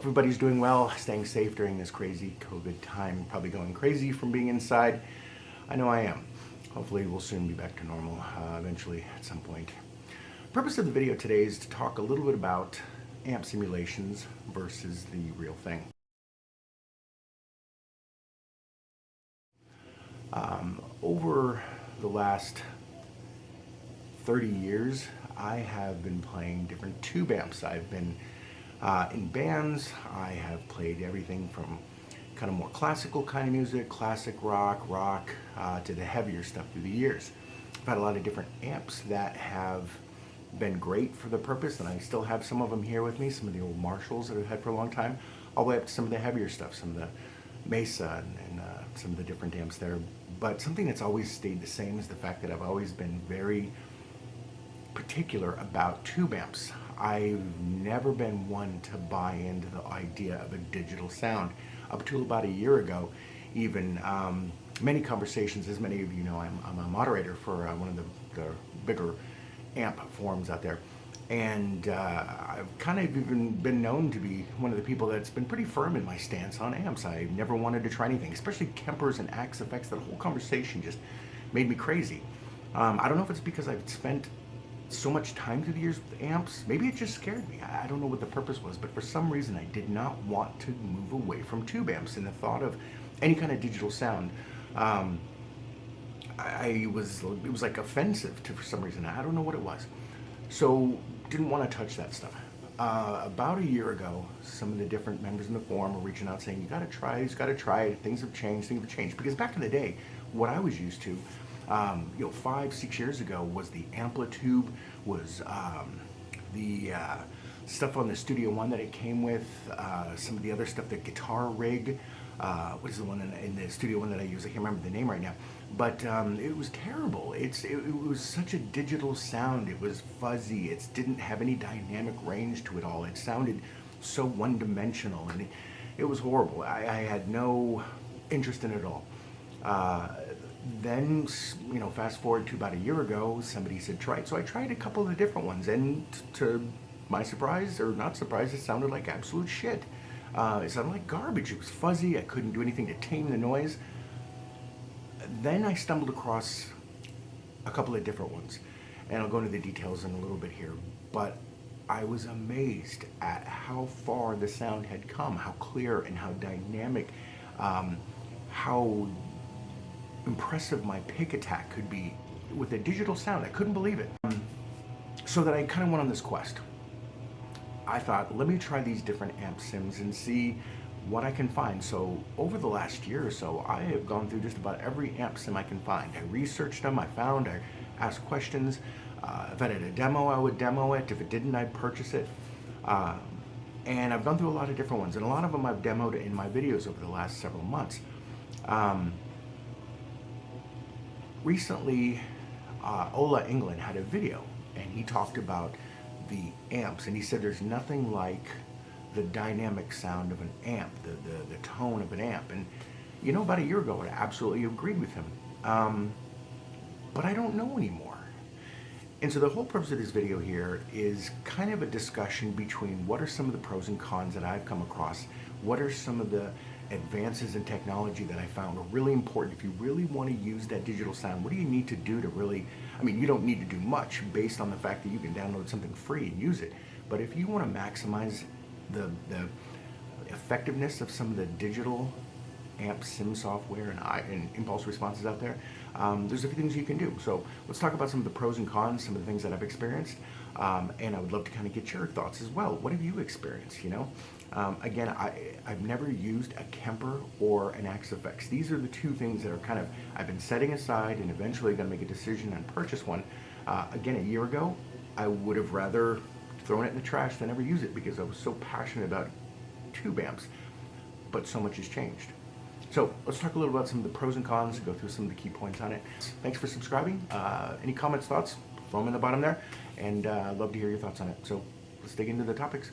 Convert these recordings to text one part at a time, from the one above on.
everybody's doing well, staying safe during this crazy COVID time, probably going crazy from being inside. I know I am. Hopefully we'll soon be back to normal, eventually at some point. The purpose of the video today is to talk a little bit about amp simulations versus the real thing. Over the last 30 years, I have been playing different tube amps. I've been in bands. I have played everything from kind of more classical kind of music, classic rock, to the heavier stuff through the years. I've had a lot of different amps that have been great for the purpose, and I still have some of them here with me, some of the old Marshalls that I've had for a long time, all the way up to some of the heavier stuff, some of the Mesa and some of the different amps there. But something that's always stayed the same is the fact that I've always been very particular about tube amps. I've never been one to buy into the idea of a digital sound. Up to about a year ago, even, many conversations, as many of you know, I'm a moderator for one of the bigger amp forums out there. And I've kind of even been known to be one of the people that's been pretty firm in my stance on amps. I never wanted to try anything, especially Kempers and Axe effects. That whole conversation just made me crazy. I don't know if it's because I've spent so much time through the years with amps. Maybe it just scared me. I don't know what the purpose was, but for some reason I did not want to move away from tube amps. And the thought of any kind of digital sound, it was like offensive to, for some reason. I don't know what it was. So didn't want to touch that stuff. About a year ago, some of the different members in the forum were reaching out saying, you gotta try it, things have changed. Because back in the day, what I was used to, 5-6 years ago, was the Amplitube, was the stuff on the Studio One that it came with, some of the other stuff, the guitar rig. What is the one in the Studio One that I use? I can't remember the name right now. But it was terrible. It was such a digital sound. It was fuzzy. It didn't have any dynamic range to it all. It sounded so one-dimensional, and it was horrible. I had no interest in it at all. Then, fast forward to about a year ago, somebody said try it. So I tried a couple of the different ones, and to my surprise, or not surprise, it sounded like absolute shit. It sounded like garbage. It was fuzzy. I couldn't do anything to tame the noise. Then I stumbled across a couple of different ones, and I'll go into the details in a little bit here, but I was amazed at how far the sound had come, how clear and how dynamic, how impressive my pick attack could be with a digital sound. I couldn't believe it. So that I kind of went on this quest. I thought, let me try these different amp sims and see what I can find. So over the last year or so, I have gone through just about every amp sim I can find. I researched them, I asked questions. If I had a demo, I would demo it. If it didn't, I'd purchase it. And I've gone through a lot of different ones, and a lot of them I've demoed in my videos over the last several months. Recently, Ola England had a video, and he talked about the amps, and he said there's nothing like the dynamic sound of an amp, the tone of an amp. And about a year ago, I absolutely agreed with him. But I don't know anymore. And so the whole purpose of this video here is kind of a discussion between what are some of the pros and cons that I've come across, what are some of the advances in technology that I found are really important. If you really want to use that digital sound, what do you need to do to really, you don't need to do much based on the fact that you can download something free and use it. But if you want to maximize the effectiveness of some of the digital amp sim software and impulse responses out there, there's a few things you can do. So let's talk about some of the pros and cons, some of the things that I've experienced, and I would love to kind of get your thoughts as well. What have you experienced? Again, I've never used a Kemper or an Axe effects. These are the two things that are I've been setting aside and eventually going to make a decision and purchase one. Again, a year ago, I would have rather thrown it in the trash than ever use it because I was so passionate about tube amps, but so much has changed. So let's talk a little about some of the pros and cons and go through some of the key points on it. Thanks for subscribing. Any comments, thoughts, throw them in the bottom there, and I'd love to hear your thoughts on it. So let's dig into the topics.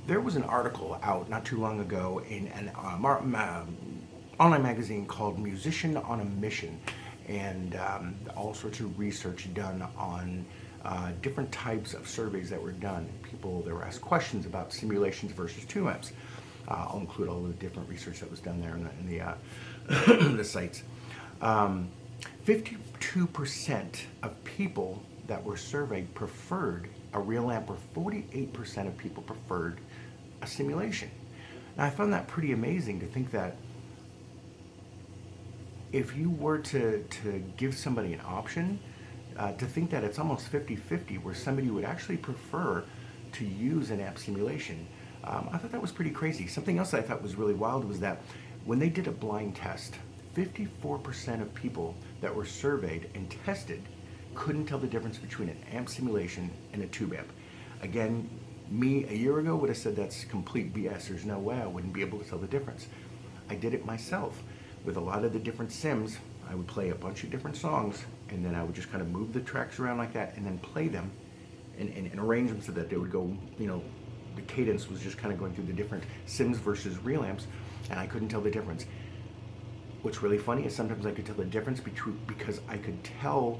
There was an article out not too long ago in an online magazine called Musician on a Mission, and all sorts of research done on different types of surveys that were done. People, they were asked questions about simulations versus 2 amps. I'll include all the different research that was done there in the, the sites. 52% of people that were surveyed preferred a real amp, or 48% of people preferred a simulation. Now, I found that pretty amazing to think that if you were to give somebody an option, to think that it's almost 50-50, where somebody would actually prefer to use an amp simulation. I thought that was pretty crazy. Something else I thought was really wild was that when they did a blind test, 54% of people that were surveyed and tested couldn't tell the difference between an amp simulation and a tube amp. Again, me a year ago would have said that's complete BS. There's no way I wouldn't be able to tell the difference. I did it myself. With a lot of the different sims, I would play a bunch of different songs, and then I would just kind of move the tracks around like that and then play them and arrange them so that they would go, the cadence was just kind of going through the different sims versus real amps, and I couldn't tell the difference. What's really funny is sometimes I could tell the difference because I could tell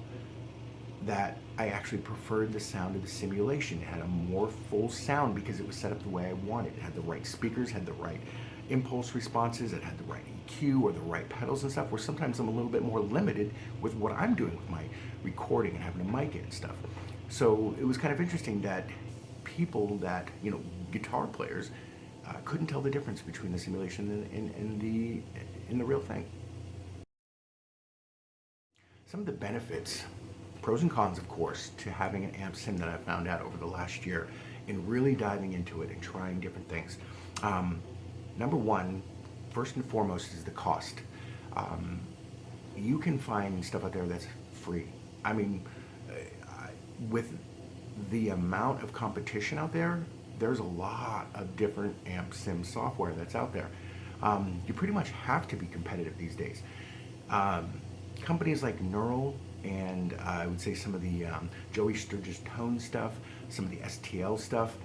that I actually preferred the sound of the simulation. It had a more full sound because it was set up the way I wanted. It had the right speakers, had the right impulse responses, it had the right EQ or the right pedals and stuff, where sometimes I'm a little bit more limited with what I'm doing with my recording and having to mic it and stuff. So it was kind of interesting that people that, guitar players, couldn't tell the difference between the simulation and the real thing. Some of the benefits, pros and cons, of course, to having an amp sim that I found out over the last year and really diving into it and trying different things. Number one, first and foremost, is the cost. You can find stuff out there that's free. I mean, with the amount of competition out there, there's a lot of different amp sim software that's out there. You pretty much have to be competitive these days. Companies like Neural and I would say some of the Joey Sturgis Tone stuff, some of the STL stuff,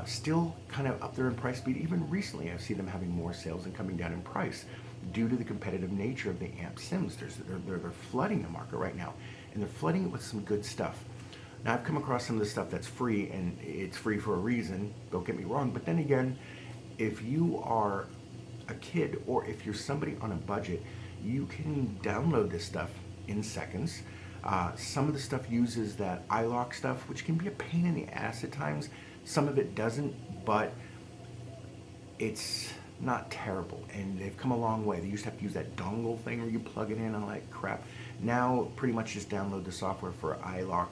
still kind of up there in price speed. Even recently, I've seen them having more sales and coming down in price due to the competitive nature of the amp sims. They're flooding the market right now, and they're flooding it with some good stuff. Now, I've come across some of the stuff that's free, and it's free for a reason, don't get me wrong, but then again, if you are a kid or if you're somebody on a budget, you can download this stuff in seconds. Some of the stuff uses that iLok stuff, which can be a pain in the ass at times. Some of it doesn't, but it's not terrible, and they've come a long way. They used to have to use that dongle thing where you plug it in and all that crap. Now, pretty much just download the software for iLok,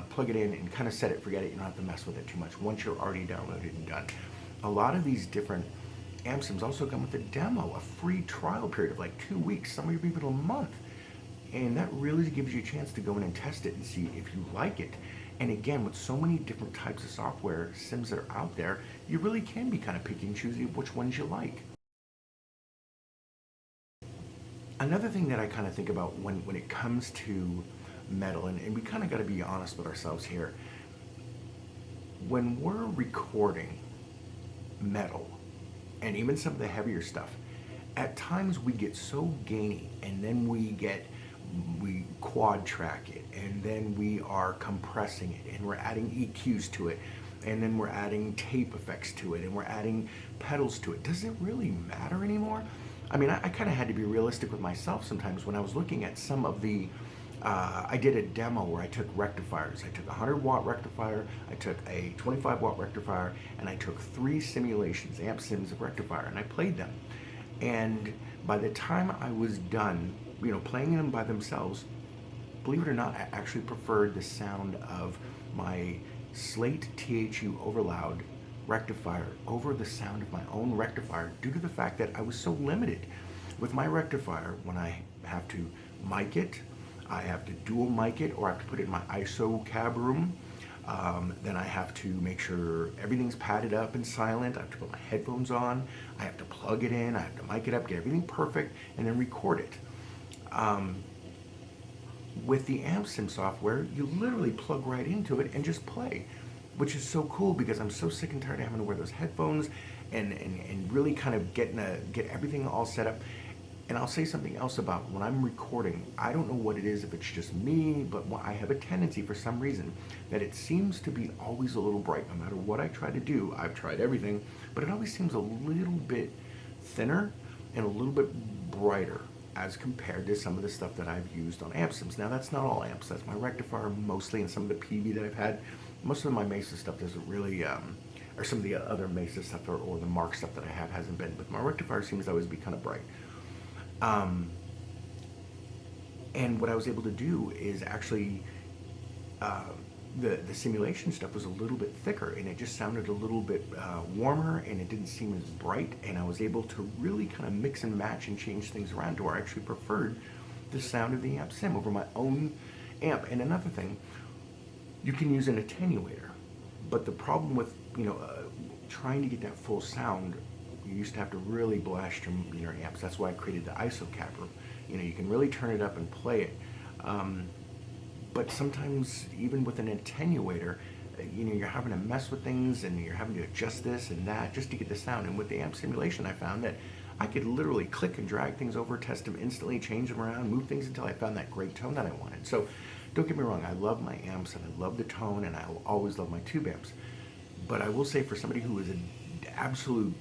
plug it in, and kind of set it, forget it. You don't have to mess with it too much once you're already downloaded and done. A lot of these different amp sims also come with a demo, a free trial period of like 2 weeks, some of even a month. And that really gives you a chance to go in and test it and see if you like it. And again, with so many different types of software sims that are out there, you really can be kind of picky and choosy which ones you like. Another thing that I kind of think about when it comes to metal, and we kind of got to be honest with ourselves here, when we're recording metal and even some of the heavier stuff, at times we get so gainy, and then we quad track it, and then we are compressing it, and we're adding EQs to it, and then we're adding tape effects to it, and we're adding pedals to it. Does it really matter anymore? I mean, I kind of had to be realistic with myself sometimes when I was looking at some of the I did a demo where I took rectifiers. I took a 100-watt rectifier, I took a 25-watt rectifier, and I took 3 simulations, amp sims of rectifier, and I played them. And by the time I was done, playing them by themselves, believe it or not, I actually preferred the sound of my Slate THU overloud rectifier over the sound of my own rectifier, due to the fact that I was so limited with my rectifier. When I have to mic it, I have to dual mic it, or I have to put it in my ISO cab room. Then I have to make sure everything's padded up and silent. I have to put my headphones on. I have to plug it in. I have to mic it up, get everything perfect, and then record it. With the amp sim software, you literally plug right into it and just play, which is so cool because I'm so sick and tired of having to wear those headphones and really kind of get everything all set up. And I'll say something else about when I'm recording, I don't know what it is, if it's just me, but I have a tendency for some reason that it seems to be always a little bright. No matter what I try to do, I've tried everything, but it always seems a little bit thinner and a little bit brighter as compared to some of the stuff that I've used on amp sims. Now that's not all amps, that's my rectifier mostly, and some of the PV that I've had. Most of my Mesa stuff doesn't really, or some of the other Mesa stuff or the Mark stuff that I have hasn't been, but my rectifier seems to always be kind of bright. Um, and what I was able to do is actually, uh, the simulation stuff was a little bit thicker, and it just sounded a little bit warmer, and it didn't seem as bright, and I was able to really kind of mix and match and change things around to where I actually preferred the sound of the amp sim over my own amp. And another thing, you can use an attenuator, but the problem with trying to get that full sound, you used to have to really blast your amps. That's why I created the ISO capper. You can really turn it up and play it. But sometimes even with an attenuator, you're having to mess with things, and you're having to adjust this and that just to get the sound. And with the amp simulation, I found that I could literally click and drag things over, test them instantly, change them around, move things until I found that great tone that I wanted. So don't get me wrong, I love my amps and I love the tone, and I will always love my tube amps. But I will say, for somebody who is an absolute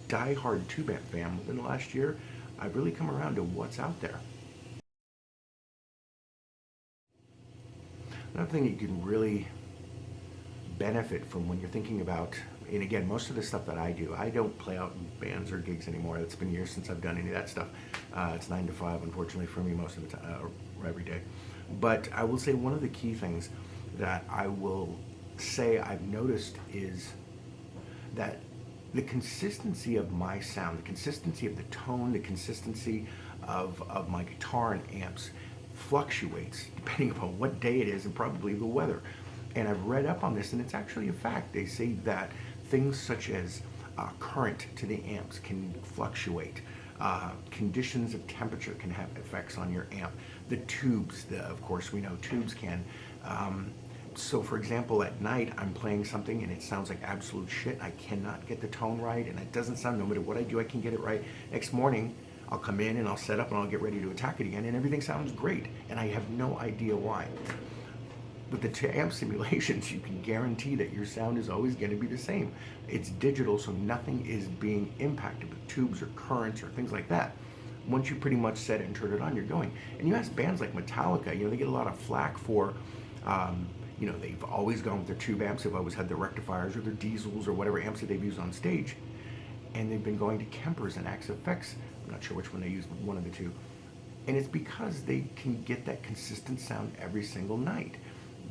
die-hard tube amp fan within the last year, I've really come around to what's out there. Another thing you can really benefit from when you're thinking about, and again, most of the stuff that I do, I don't play out in bands or gigs anymore. It's been years since I've done any of that stuff. It's 9 to 5, unfortunately, for me most of the time, or every day. But I will say one of the key things that I will say I've noticed is that the consistency of my sound, the consistency of the tone, the consistency of my guitar and amps fluctuates depending upon what day it is and probably the weather. And I've read up on this, and it's actually a fact. They say that things such as current to the amps can fluctuate. Conditions of temperature can have effects on your amp. The tubes, of course, we know tubes can. So for example, at night I'm playing something and it sounds like absolute shit. I cannot get the tone right, and it doesn't sound, no matter what I do, I can get it right. Next morning, I'll come in and I'll set up and I'll get ready to attack it again, and everything sounds great, and I have no idea why. With the amp simulations, you can guarantee that your sound is always going to be the same. It's digital, so nothing is being impacted with tubes or currents or things like that. Once you pretty much set it and turn it on, you're going. And you ask bands like Metallica, they get a lot of flack for, they've always gone with their tube amps. They've always had their rectifiers or their diesels or whatever amps that they've used on stage. And they've been going to Kempers and Axe Effects. I'm not sure which one they use, but one of the two. And it's because they can get that consistent sound every single night.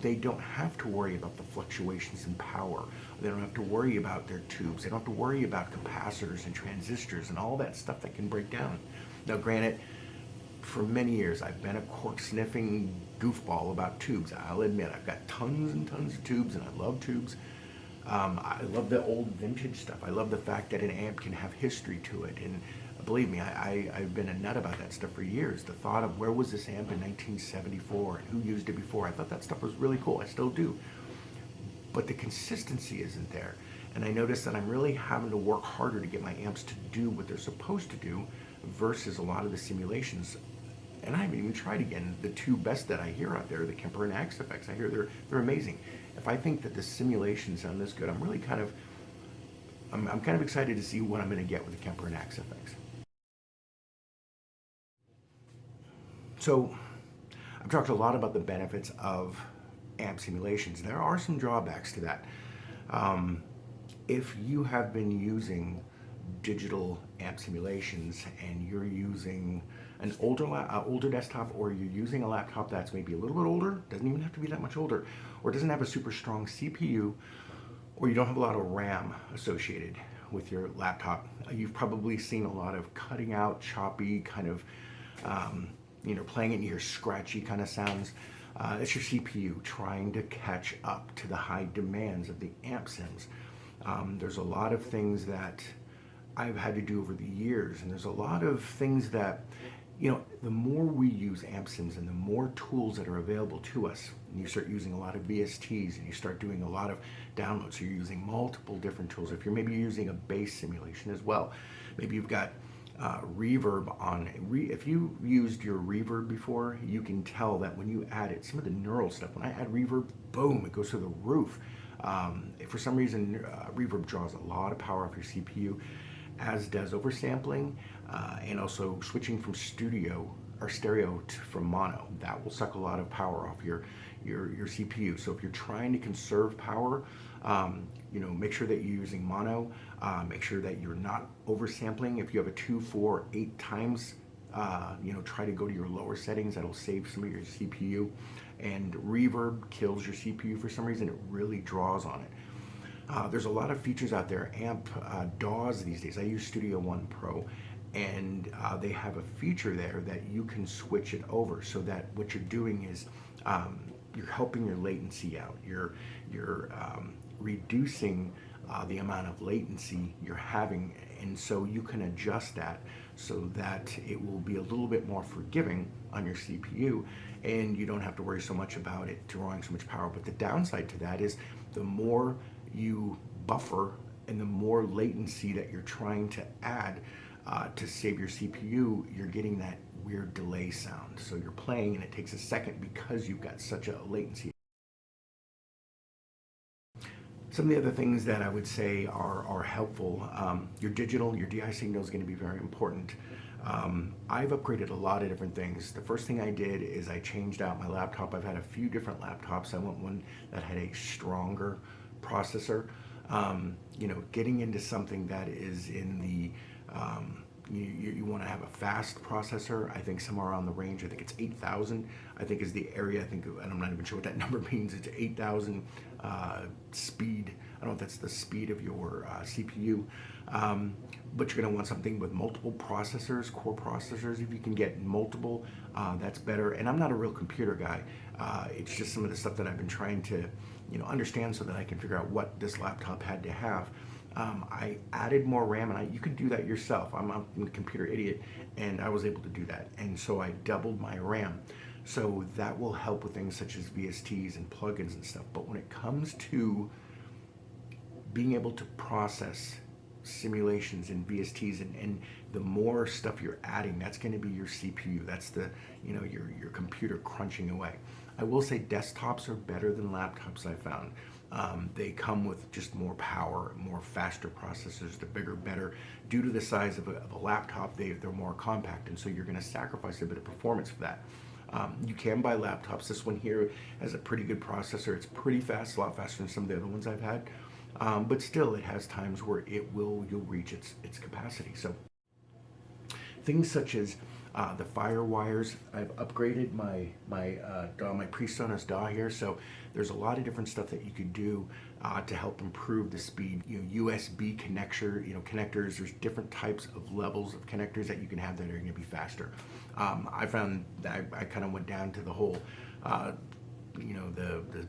They don't have to worry about the fluctuations in power. They don't have to worry about their tubes. They don't have to worry about capacitors and transistors and all that stuff that can break down. Now, granted, for many years, I've been a cork-sniffing goofball about tubes. I'll admit, I've got tons and tons of tubes, and I love tubes. I love the old vintage stuff. I love the fact that an amp can have history to it. And believe me, I've been a nut about that stuff for years. The thought of where was this amp in 1974 and who used it before, I thought that stuff was really cool. I still do. But the consistency isn't there. And I noticed that I'm really having to work harder to get my amps to do what they're supposed to do versus a lot of the simulations. And I haven't even tried again. The two best that I hear out there are the Kemper and Axe Effects. I hear they're amazing. If I think that the simulations sound this good, I'm really I'm kind of excited to see what I'm going to get with the Kemper and Axe Effects. So I've talked a lot about the benefits of amp simulations. There are some drawbacks to that. If you have been using digital amp simulations and you're using an older desktop, or you're using a laptop that's maybe a little bit older, doesn't even have to be that much older, or doesn't have a super strong CPU, or you don't have a lot of RAM associated with your laptop, you've probably seen a lot of cutting out, choppy kind of, playing it, and you hear scratchy kind of sounds. It's your CPU trying to catch up to the high demands of the amp sims. There's a lot of things that I've had to do over the years, and there's a lot of things that, the more we use amp sims and the more tools that are available to us, and you start using a lot of VSTs and you start doing a lot of downloads, so you're using multiple different tools. If you're maybe using a bass simulation as well, maybe you've got reverb on if you used your reverb before, you can tell that when you add it, some of the neural stuff, when I add reverb, boom, it goes through the roof. If for some reason reverb draws a lot of power off your CPU, as does oversampling, and also switching from studio or stereo from mono. That will suck a lot of power off your CPU. So if you're trying to conserve power, make sure that you're using mono. Make sure that you're not oversampling. If you have a 2, 4, 8 times, try to go to your lower settings. That'll save some of your CPU. And reverb kills your CPU for some reason. It really draws on it. There's a lot of features out there. Amp DAWs these days. I use Studio One Pro, and they have a feature there that you can switch it over, so that what you're doing is you're helping your latency out. You're reducing the amount of latency you're having, and so you can adjust that so that it will be a little bit more forgiving on your CPU, and you don't have to worry so much about it drawing so much power. But the downside to that is the more you buffer and the more latency that you're trying to add to save your CPU, you're getting that weird delay sound. So you're playing and it takes a second because you've got such a latency. Some of the other things that I would say are helpful, your digital, your DI signal is going to be very important. I've upgraded a lot of different things. The first thing I did is I changed out my laptop. I've had a few different laptops. I want one that had a stronger processor. Getting into something that is in the you want to have a fast processor. I think somewhere around the range, I think it's 8,000, I think is the area. I think, and I'm not even sure what that number means. It's 8,000 speed. I don't know if that's the speed of your CPU, but you're going to want something with multiple processors, core processors. If you can get multiple, that's better. And I'm not a real computer guy. It's just some of the stuff that I've been trying to understand so that I can figure out what this laptop had to have. I added more RAM, and you can do that yourself. I'm a computer idiot, and I was able to do that. And so I doubled my RAM. So that will help with things such as VSTs and plugins and stuff. But when it comes to being able to process simulations and VSTs, and the more stuff you're adding, that's going to be your CPU. That's the your computer crunching away. I will say desktops are better than laptops, I found. They come with just more power, more faster processors. They're bigger, better. Due to the size of a laptop, they're more compact, and so you're going to sacrifice a bit of performance for that. You can buy laptops. This one here has a pretty good processor. It's pretty fast, a lot faster than some of the other ones I've had. But still, it has times where you'll reach its capacity. So things such as the fire wires. I've upgraded my DAW, my PreSonus DAW here, so there's a lot of different stuff that you could do to help improve the speed. USB connectors. There's different types of levels of connectors that you can have that are going to be faster. I found that I kind of went down to the whole, the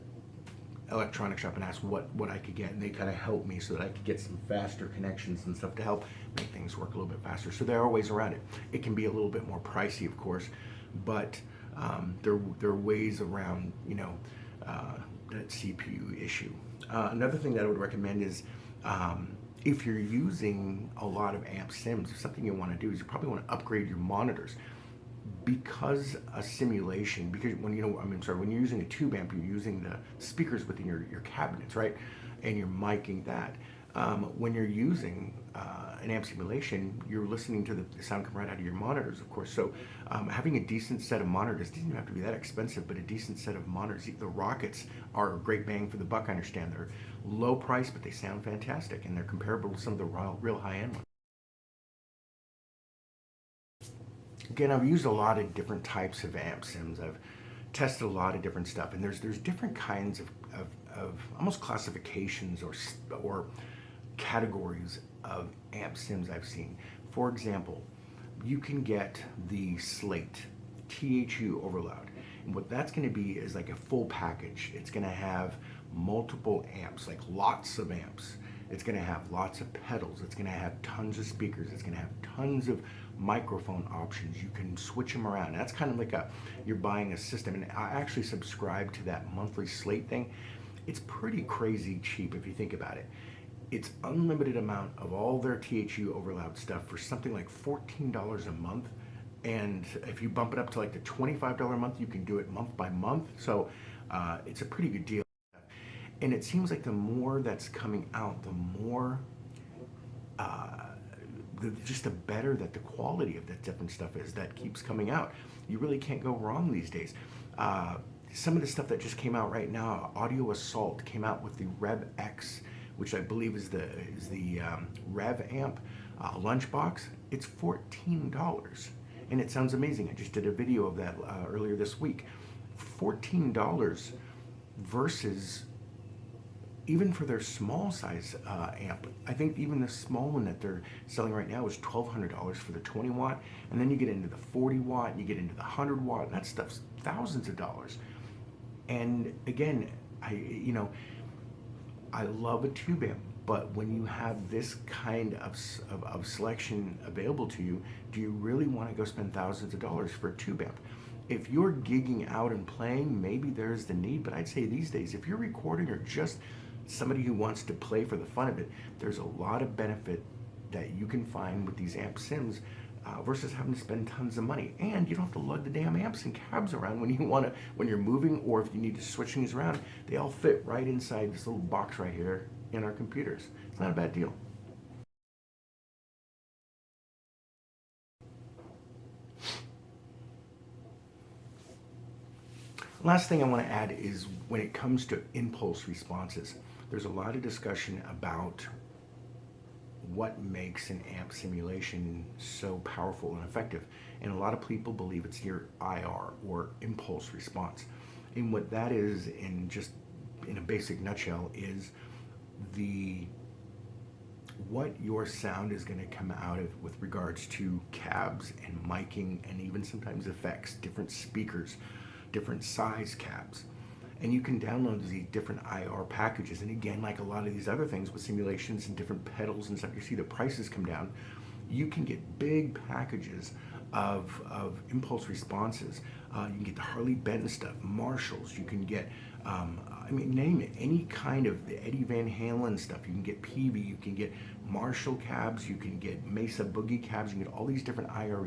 electronic shop and asked what I could get, and they kind of helped me so that I could get some faster connections and stuff to help make things work a little bit faster. So there are ways around it. It can be a little bit more pricey, of course, but there are ways around that CPU issue. Another thing that I would recommend is if you're using a lot of amp sims, something you want to do is you probably want to upgrade your monitors. Because a simulation, when you're using a tube amp, you're using the speakers within your cabinets, right? And you're miking that. When you're using an amp simulation, you're listening to the sound come right out of your monitors, of course. So having a decent set of monitors doesn't have to be that expensive, but a decent set of monitors. The Rockets are a great bang for the buck, I understand. They're low price, but they sound fantastic, and they're comparable to some of the real high-end ones. Again, I've used a lot of different types of amp sims. I've tested a lot of different stuff, and there's different kinds of almost classifications or categories of amp sims I've seen. For example, you can get the Slate THU overloud, and what that's going to be is like a full package. It's going to have multiple amps, like lots of amps. It's going to have lots of pedals. It's going to have tons of speakers. It's going to have tons of microphone options. You can switch them around. That's kind of like you're buying a system. And I actually subscribe to that monthly Slate thing. It's pretty crazy cheap if you think about it. It's unlimited amount of all their THU overloud stuff for something like $14 a month. And if you bump it up to like the $25 a month, you can do it month by month. So it's a pretty good deal. And it seems like the more that's coming out, the more just the better that the quality of that different stuff is that keeps coming out. You really can't go wrong these days. Some of the stuff that just came out right now, Audio Assault came out with the Rev X, which I believe is the Rev amp lunchbox. It's $14, and it sounds amazing. I just did a video of that earlier this week. $14 versus, even for their small size amp, I think even the small one that they're selling right now is $1,200 for the 20 watt, and then you get into the 40 watt, and you get into the 100 watt, and that stuff's thousands of dollars. And again, I love a tube amp, but when you have this kind of selection available to you, do you really want to go spend thousands of dollars for a tube amp? If you're gigging out and playing, maybe there's the need, but I'd say these days, if you're recording or just somebody who wants to play for the fun of it, there's a lot of benefit that you can find with these amp sims versus having to spend tons of money. And you don't have to lug the damn amps and cabs around when you're moving, or if you need to switch things around. They all fit right inside this little box right here in our computers. It's not a bad deal. Last thing I want to add is when it comes to impulse responses, there's a lot of discussion about what makes an amp simulation so powerful and effective. And a lot of people believe it's your IR, or impulse response. And what that is, in a basic nutshell, is what your sound is going to come out of with regards to cabs and miking and even sometimes effects, different speakers, different size cabs. And you can download these different IR packages. And again, like a lot of these other things with simulations and different pedals and stuff, you see the prices come down. You can get big packages of impulse responses. You can get the Harley Benton stuff, Marshalls. You can get, name it, any kind of the Eddie Van Halen stuff. You can get PV. You can get Marshall cabs. You can get Mesa Boogie cabs. You can get all these different IR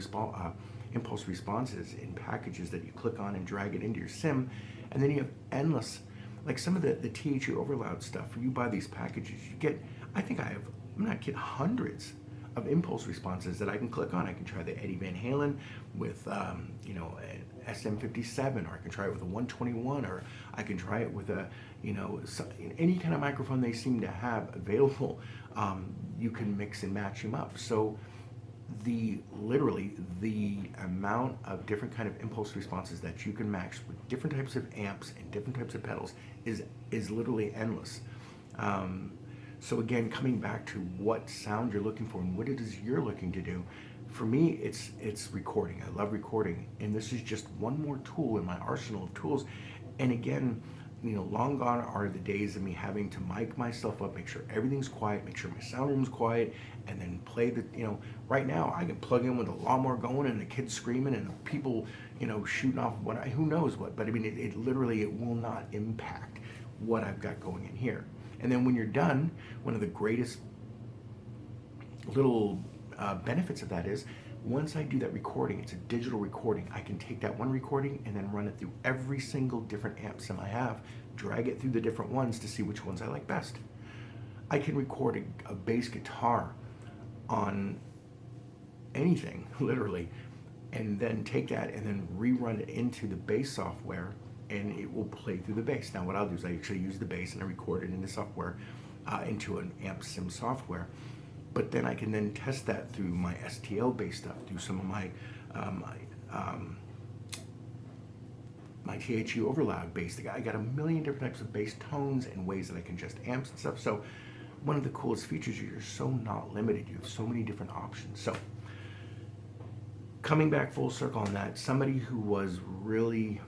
impulse responses in packages that you click on and drag it into your sim. And then you have endless, like some of the THU overloud stuff. You buy these packages, you get, I'm not kidding, hundreds of impulse responses that I can click on. I can try the Eddie Van Halen with, an SM57, or I can try it with a 121, or I can try it with any kind of microphone they seem to have available. You can mix and match them up. So literally the amount of different kind of impulse responses that you can match with different types of amps and different types of pedals is literally endless. So again, coming back to what sound you're looking for and what it is you're looking to do, for me, it's recording. I love recording, and this is just one more tool in my arsenal of tools. And again, long gone are the days of me having to mic myself up, make sure everything's quiet, make sure my sound room's quiet, and then play right now I can plug in with a lawnmower going and the kids screaming and people, shooting off who knows what, but it literally, it will not impact what I've got going in here. And then when you're done, one of the greatest little benefits of that is, once I do that recording, it's a digital recording. I can take that one recording and then run it through every single different amp sim I have, drag it through the different ones to see which ones I like best. I can record a bass guitar on anything, literally, and then take that and then rerun it into the bass software, and it will play through the bass. Now what I'll do is I actually use the bass and I record it in the software into an amp sim software. But then I can then test that through my STL bass stuff, through some of my THU overloud bass. I got a million different types of bass tones and ways that I can adjust amps and stuff. So one of the coolest features is you're so not limited. You have so many different options. So coming back full circle on that, somebody who was really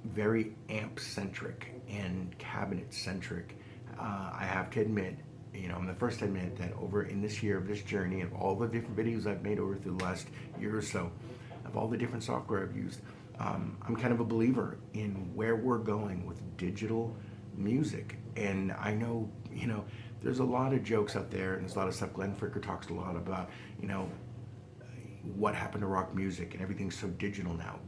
very amp centric and cabinet centric, I have to admit, I'm the first to admit that over in this year of this journey of all the different videos I've made over through the last year or so, of all the different software I've used, I'm kind of a believer in where we're going with digital music. And I know, there's a lot of jokes out there, and there's a lot of stuff. Glenn Fricker talks a lot about, what happened to rock music and everything's so digital now.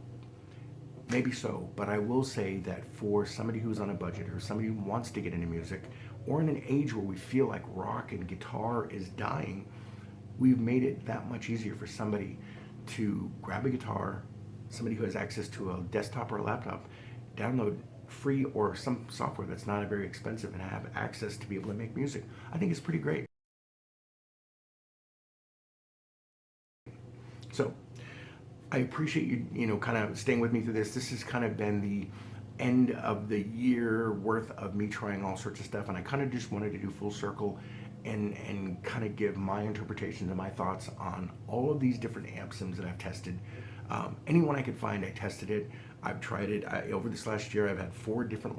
Maybe so, but I will say that for somebody who's on a budget or somebody who wants to get into music, or in an age where we feel like rock and guitar is dying, we've made it that much easier for somebody to grab a guitar, somebody who has access to a desktop or a laptop, download free or some software that's not very expensive, and have access to be able to make music. I think it's pretty great. So I appreciate you, kind of staying with me through this. This has kind of been the end of the year worth of me trying all sorts of stuff, and I kind of just wanted to do full circle and kind of give my interpretations and my thoughts on all of these different amp sims that I've tested. Anyone I could find, I tested it. I've tried it. Over this last year, I've had 4 different,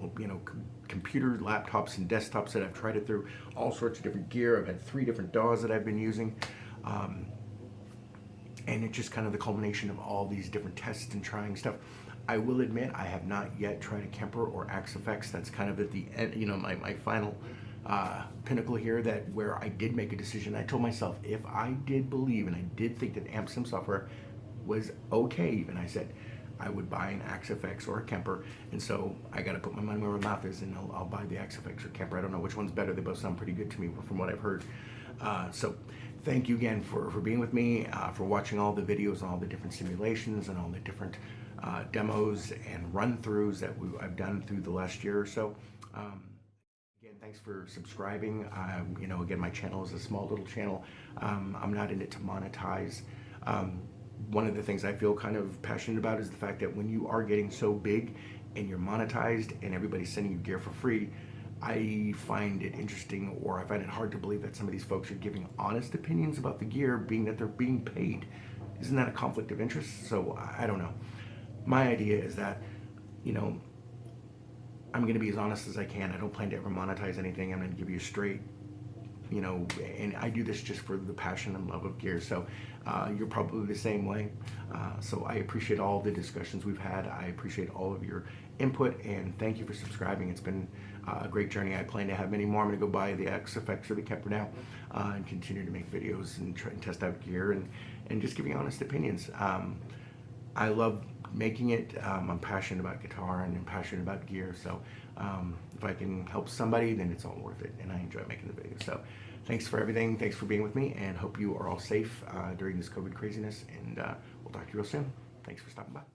computer laptops and desktops that I've tried it through, all sorts of different gear. I've had 3 different DAWs that I've been using. And it's just kind of the culmination of all these different tests and trying stuff. I will admit I have not yet tried a Kemper or Axe Effects. That's kind of at the end, my final pinnacle here, that where I did make a decision. I told myself, if I did believe and I did think that amp sim software was okay, even I said I would buy an Axe Effects or a Kemper. And so I got to put my money where my mouth is, and I'll buy the Axe Effects or Kemper. I don't know which one's better. They both sound pretty good to me from what I've heard. So thank you again for being with me, for watching all the videos, all the different simulations, and all the different demos and run-throughs that I've done through the last year or so. Again, thanks for subscribing. Again, my channel is a small little channel. I'm not in it to monetize. One of the things I feel kind of passionate about is the fact that when you are getting so big and you're monetized and everybody's sending you gear for free, I find it interesting, or I find it hard to believe that some of these folks are giving honest opinions about the gear, being that they're being paid. Isn't that a conflict of interest? So I don't know. My idea is that, I'm going to be as honest as I can. I don't plan to ever monetize anything. I'm going to give you a straight, and I do this just for the passion and love of gear. So you're probably the same way. So I appreciate all the discussions we've had. I appreciate all of your input, and thank you for subscribing. It's been a great journey. I plan to have many more. I'm going to go buy the Axe Effects or the Kemper now, and continue to make videos and try and test out gear and just giving honest opinions. I love making it. I'm passionate about guitar and I'm passionate about gear. So if I can help somebody, then it's all worth it. And I enjoy making the videos. So thanks for everything. Thanks for being with me, and hope you are all safe during this COVID craziness. And we'll talk to you real soon. Thanks for stopping by.